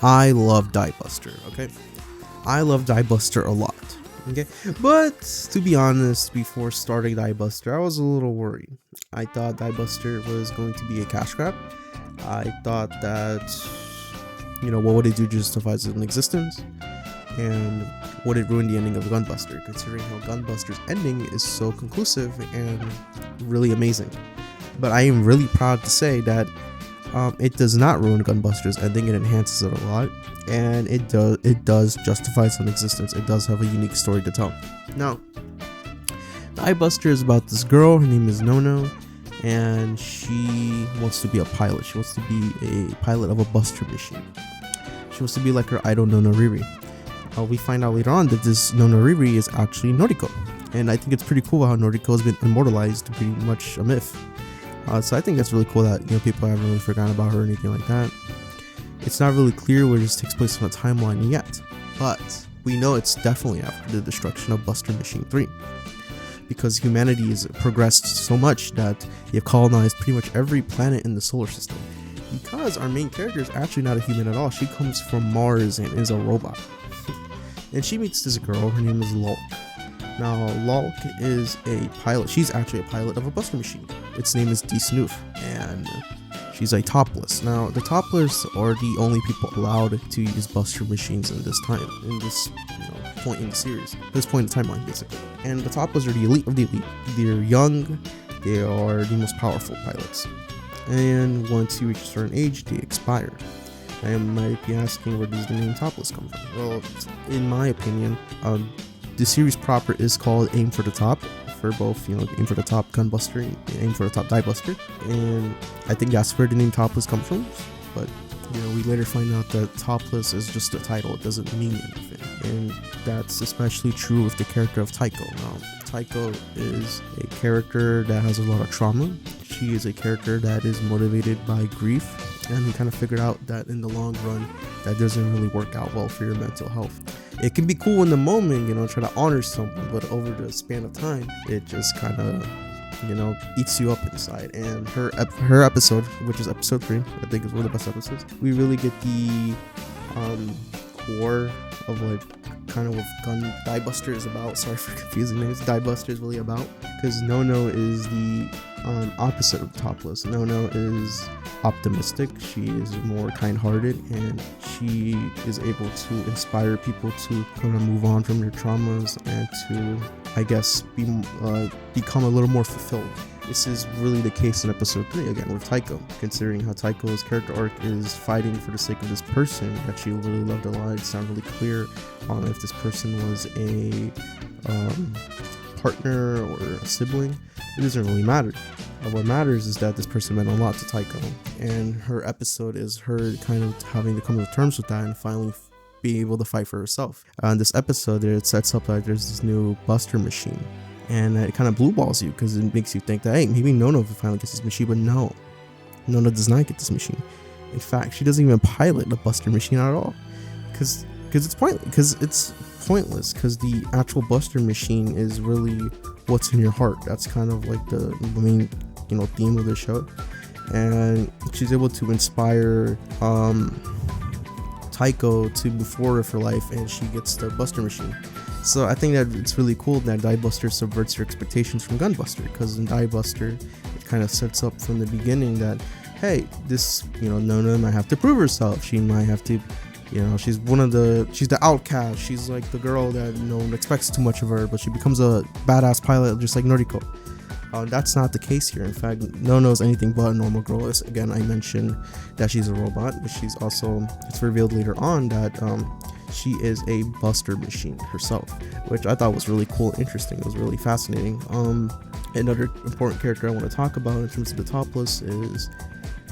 I love Diebuster, okay? I love Diebuster a lot, okay? But to be honest, before starting Diebuster, I was a little worried. I thought Diebuster was going to be a cash grab. I thought that, what would it do to justify its existence? And would it ruin the ending of Gunbuster, considering how Gunbuster's ending is so conclusive and really amazing. But I am really proud to say that it does not ruin Gunbuster's ending. It enhances it a lot, and it does justify its own existence. It does have a unique story to tell. Now, Diebuster is about this girl. Her name is Nono, and she wants to be a pilot. She wants to be a pilot of a buster machine. She wants to be like her idol Nono Riri. We find out later on that this Nono Riri is actually Noriko, and I think it's pretty cool how Noriko has been immortalized, pretty much a myth. So I think that's really cool that people haven't really forgotten about her or anything like that. It's not really clear where this takes place on the timeline yet, but we know it's definitely after the destruction of Buster Machine 3, because humanity has progressed so much that they have colonized pretty much every planet in the solar system. Because our main character is actually not a human at all. She comes from Mars and is a robot. And she meets this girl. Her name is Lulk. Now, Lulk is a pilot. She's actually a pilot of a buster machine. Its name is diebsuter, and she's a topless. Now, the topless are the only people allowed to use buster machines in this time, in this point in the series, this point in the timeline, basically. And the topless are the elite of the elite. They're young. They are the most powerful pilots. And once you reach a certain age, they expire. I might be asking, where does the name Topless come from? Well, in my opinion, the series proper is called Aim for the Top, for both, Aim for the Top Gunbuster and Aim for the Top Diebuster, and I think that's where the name Topless comes from. But we later find out that Topless is just a title; it doesn't mean anything, and that's especially true with the character of Taiko. Now, Taiko is a character that has a lot of trauma. She is a character that is motivated by grief, and we kind of figured out that in the long run, that doesn't really work out well for your mental health. It can be cool in the moment, try to honor someone, but over the span of time, it just kind of, eats you up inside. And her episode, which is episode 3, I think is one of the best episodes, we really get the core of kind of what Diebuster is about. Sorry for confusing names. Diebuster is really about, because Nono is the opposite of Topless. Nono is optimistic. She is more kind-hearted, and she is able to inspire people to kind of move on from their traumas and to, I guess, become a little more fulfilled. This is really the case in episode 3 again with Taiko, considering how Taiko's character arc is fighting for the sake of this person that she really loved a lot. It's not really clear on if this person was a partner or a sibling. It doesn't really matter. What matters is that this person meant a lot to Taiko, and her episode is her kind of having to come to terms with that and finally being able to fight for herself. In this episode, it sets up that there's this new buster machine, and it kind of blue balls you because it makes you think that, hey, maybe Nono finally gets this machine, but no, Nono does not get this machine. In fact, she doesn't even pilot the buster machine at all, because it's pointless, because the actual buster machine is really what's in your heart. That's kind of like the main theme of the show, and she's able to inspire Taiko to move forward for life, and she gets the buster machine. So I think that it's really cool that Diebuster subverts your expectations from Gunbuster, because in Diebuster it kind of sets up from the beginning that, hey, this Nono might have to prove herself. She might have to, she's the outcast. She's like the girl that no one expects too much of her, but she becomes a badass pilot just like Noriko. That's not the case here. In fact, Nono's anything but a normal girl. Again, I mentioned that she's a robot, but she's also, it's revealed later on that she is a buster machine herself, which I thought was really cool and interesting. It was really fascinating. Another important character I want to talk about in terms of the Topless is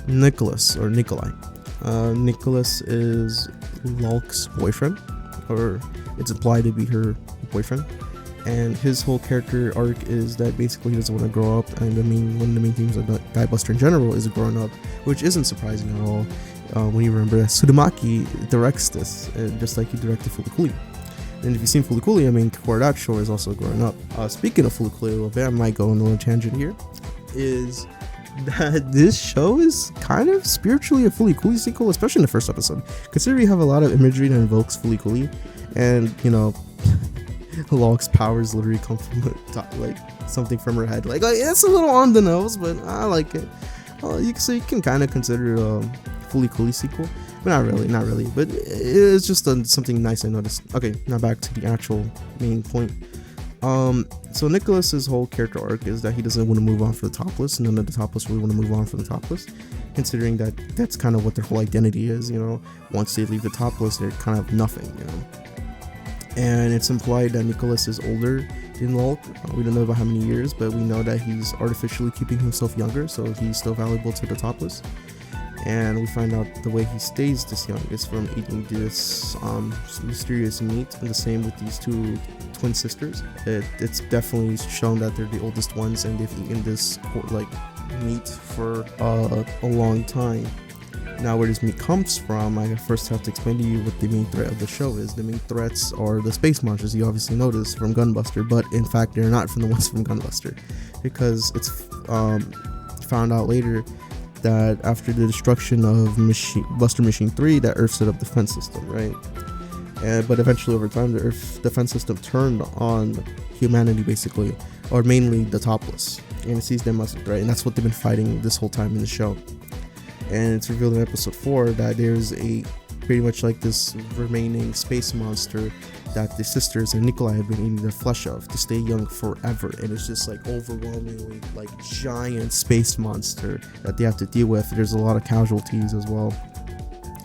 Nicholas, or Nikolai. Nicholas is Lulk's boyfriend, or it's implied to be her boyfriend. And his whole character arc is that basically he doesn't want to grow up, and one of the main themes of Diebuster in general is growing up, which isn't surprising at all when you remember that Tsurumaki directs this, just like he directed Fulikuli. And if you've seen Fulikuli, Korodach is also growing up. Speaking of Fulikuli, a bit I might go on a little tangent here, is that this show is kind of spiritually a Fooly Cooly sequel, especially in the first episode. Considering you have a lot of imagery that invokes Fooly Cooly, and you know, Locke's powers literally come from the top, like something from her head. Like it's a little on the nose, but I like it. So you can kind of consider it a Fooly Cooly sequel, but not really. But it's just something nice I noticed. Okay, now back to the actual main point. So Nicholas's whole character arc is that he doesn't want to move on for the topless, and none of the topless really want to move on for the topless, considering that that's kind of what their whole identity is, you know. Once they leave the topless, they're kind of nothing, you know. And it's implied that Nicholas is older than Locke. We don't know about how many years, but we know that he's artificially keeping himself younger, so he's still valuable to the topless. And we find out the way he stays this young is from eating this mysterious meat, and the same with these two twin sisters. It's definitely shown that they're the oldest ones, and they've eaten this like meat for a long time. Now, where this meat comes from, I first have to explain to you what the main threat of the show is. The main threats are the space monsters you obviously noticed from Gunbuster, but in fact they're not from the ones from Gunbuster, because it's found out later that after the destruction of Buster Machine 3, that Earth set up the defense system, right? But eventually over time, the Earth defense system turned on humanity, basically, or mainly the topless, and it sees them as a threat, and that's what they've been fighting this whole time in the show. And it's revealed in episode 4 that there's a pretty much like this remaining space monster that the sisters and Nikolai have been eating the flesh of to stay young forever, and it's just like overwhelmingly like giant space monster that they have to deal with. There's a lot of casualties as well,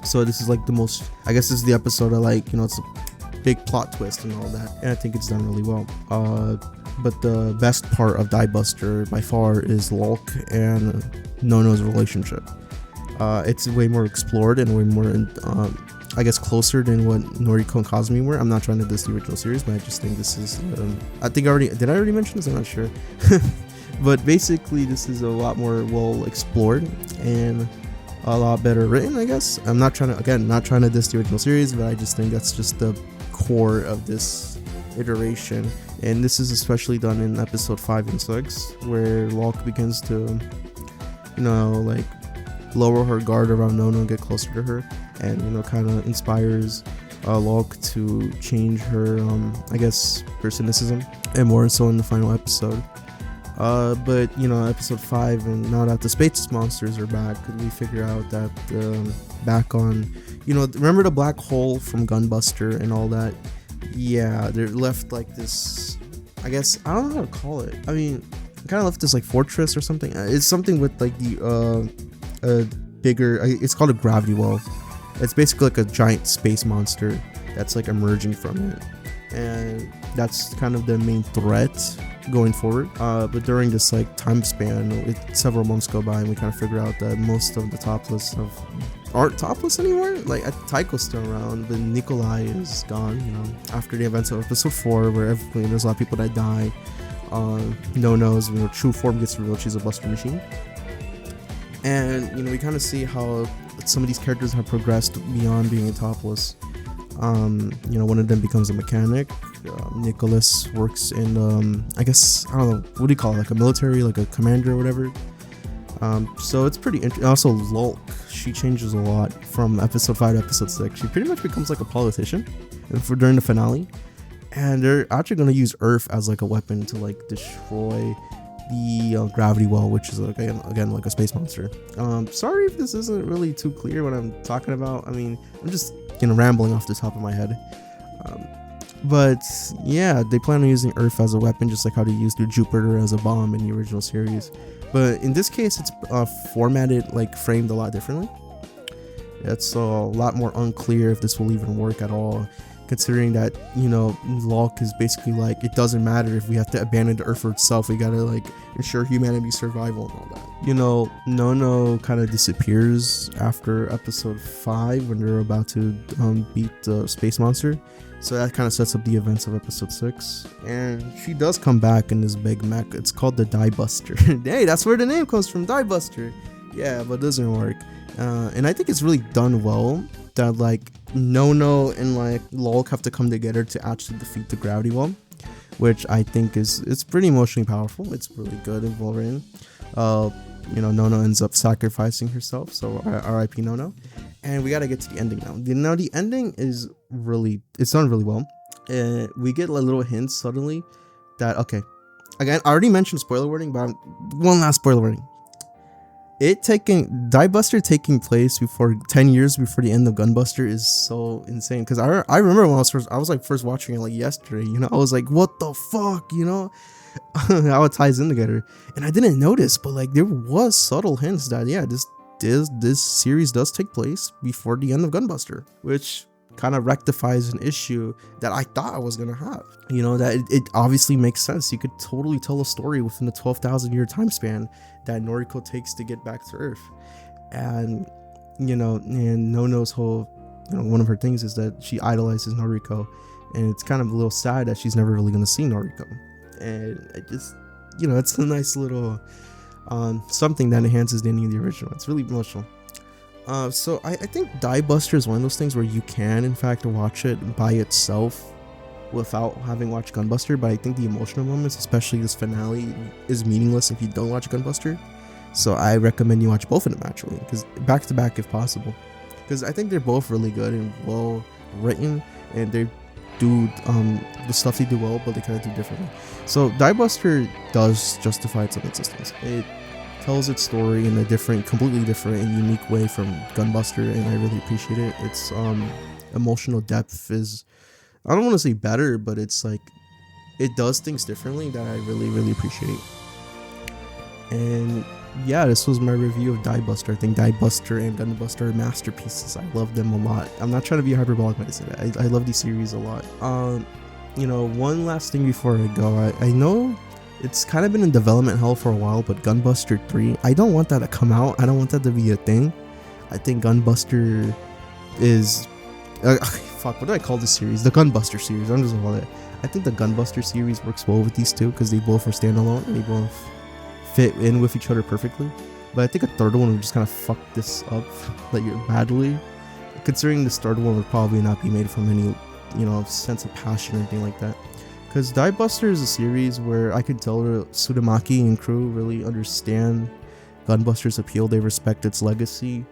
so this is like the most, I guess this is the episode that, like, you know, it's a big plot twist and all that, and I think it's done really well. But the best part of Diebuster by far is Locke and Nono's relationship. It's way more explored and way more I guess closer than what Noriko and Kazumi were. I'm not trying to diss the original series, but I just think this is did I already mention this? I'm not sure. But basically this is a lot more well explored and a lot better written, I guess. I'm not trying to diss the original series, but I just think that's just the core of this iteration. And this is especially done in episode 5 and 6, where Locke begins to, you know, like lower her guard around Nono and get closer to her, and, you know, kind of inspires Locke to change her I guess her cynicism, and more so in the final episode. But, you know, episode 5, and now that the space monsters are back, we figure out that back on, you know, remember the black hole from Gunbuster and all that? Yeah, they're left like this, I guess, I don't know how to call it. I mean, kind of left this like fortress or something. It's something with like the bigger, it's called a gravity well. It's basically like a giant space monster that's like emerging from it, and that's kind of the main threat going forward. But during this like time span, several months go by, and we kind of figure out that most of the topless aren't topless anymore. Like Taiko's still around, but Nikolai is gone, you know, after the events of episode 4, where there's a lot of people that die. Nono's, you know, true form gets revealed. She's a Buster Machine. And, you know, we kind of see how some of these characters have progressed beyond being a topless. You know, one of them becomes a mechanic. Nicholas works in, I guess, I don't know, what do you call it? Like a military, like a commander or whatever. So it's pretty interesting. Also, Locke, she changes a lot from episode 5 to episode 6. She pretty much becomes like a politician during the finale. And they're actually going to use Earth as like a weapon to like destroy the gravity well, which is like, again like a space monster. Sorry if this isn't really too clear what I'm talking about. I mean, I'm just, you know, rambling off the top of my head. But yeah, they plan on using Earth as a weapon, just like how they used Jupiter as a bomb in the original series. But in this case, it's formatted, like framed a lot differently. It's a lot more unclear if this will even work at all, considering that, you know, Locke is basically like, it doesn't matter if we have to abandon the Earth for itself, we gotta like ensure humanity's survival and all that. You know, Nono kind of disappears after episode 5 when they're about to beat the space monster, so that kind of sets up the events of episode 6. And she does come back in this big mech. It's called the Diebuster. Hey, that's where the name comes from, Diebuster. Yeah, but it doesn't work. And I think it's really done well that like Nono and like Locke have to come together to actually defeat the gravity well, which I think it's pretty emotionally powerful. It's really good and well written. you know, Nono ends up sacrificing herself. So R.I.P. Nono. And we got to get to the ending now. Now the ending is really, it's done really well. We get like little hints suddenly that, okay, again, I already mentioned spoiler warning, but one last spoiler warning. Diebuster taking place before 10 years before the end of Gunbuster is so insane. Because I remember when I was like first watching it like yesterday, you know, I was like, what the fuck, you know, how it ties in together. And I didn't notice, but like there was subtle hints that, yeah, this series does take place before the end of Gunbuster, which kind of rectifies an issue that I thought I was gonna have. You know, that it obviously makes sense. You could totally tell a story within the 12,000 year time span that Noriko takes to get back to Earth. And you know, and Nono's whole, you know, one of her things is that she idolizes Noriko, and it's kind of a little sad that she's never really gonna see Noriko. And it just, you know, it's a nice little something that enhances the ending of the original. It's really emotional. So I think Diebuster is one of those things where you can in fact watch it by itself without having watched Gunbuster, but I think the emotional moments, especially this finale, is meaningless if you don't watch Gunbuster. So I recommend you watch both of them actually, because back to back if possible, because I think they're both really good and well written, and they do the stuff they do well, but they kind of do differently. So Diebuster does justify its own existence. It tells its story in a completely different and unique way from Gunbuster, and I really appreciate it. Its emotional depth is, I don't want to say better, but it's like it does things differently that I really appreciate. And yeah, this was my review of Diebuster. I think Diebuster and Gunbuster are masterpieces. I love them a lot. I'm not trying to be hyperbolic when I say that. I love these series a lot. You know, one last thing before I go. I know it's kind of been in development hell for a while, but Gunbuster 3, I don't want that to come out. I don't want that to be a thing. I think Gunbuster is fuck, what do I call this series? The Gunbuster series. I'm just gonna call it. I think the Gunbuster series works well with these two because they both are standalone and they both fit in with each other perfectly. But I think a third one would just kind of fuck this up like badly, considering this third one would probably not be made from any, you know, sense of passion or anything like that. Because Diebuster is a series where I could tell Tsurumaki and crew really understand Gunbuster's appeal. They respect its legacy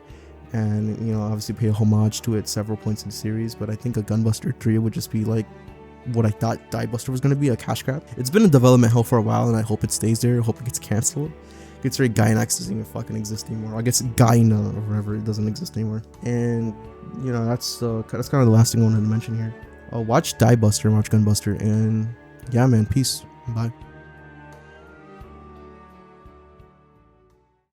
and, you know, obviously pay homage to it at several points in the series. But I think a Gunbuster 3 would just be like what I thought Diebuster was going to be, a cash grab. It's been in development hell for a while, and I hope it stays there. I hope it gets cancelled. Considering Gainax doesn't even fucking exist anymore. I guess Gaina or whatever, it doesn't exist anymore. And, you know, that's kind of the last thing I wanted to mention here. Watch Diebuster and watch Gunbuster, and yeah, man, peace. Bye.